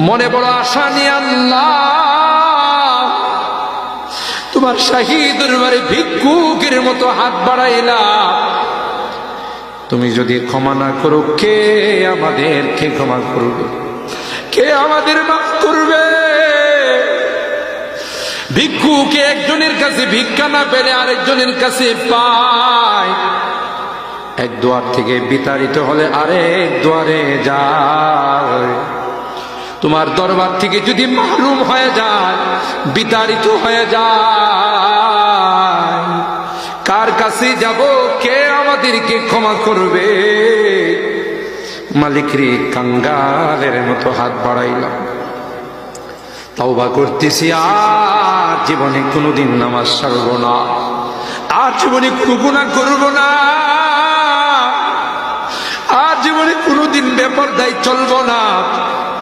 মনে বড় আশা নিয়ে আল্লাহ তোমার শাহী দরবারে ভিক্ষুকের মতো হাত বাড়াইলাম। তুমি যদি ক্ষমা না করো, কে আমাদেরকে ক্ষমা করবে? কে আমাদের মাফ করবে? ভিক্ষুকে একজনের কাছে ভিক্ষা না পেলে আরেকজনের কাছে পায়। এক দুয়ার থেকে বিতাড়িত হলে আরেক দুয়ারে যায়। তোমার দরবার থেকে যদি মাহরুম হয়ে যায়, বিতাড়িত হয়ে যায়, কার কাছে যাব? কে আমাদেরকে ক্ষমা করবে? মালিক রে, কাঙ্গালের মতো হাত বাড়াইলাম, তওবা করতেছি, আর জীবনে কোনোদিন নামাজ ছাড়ব না, আর জীবনে কোনো গুনাহ করব না, আর জীবনে কোনোদিন বেপরদায় চলব না।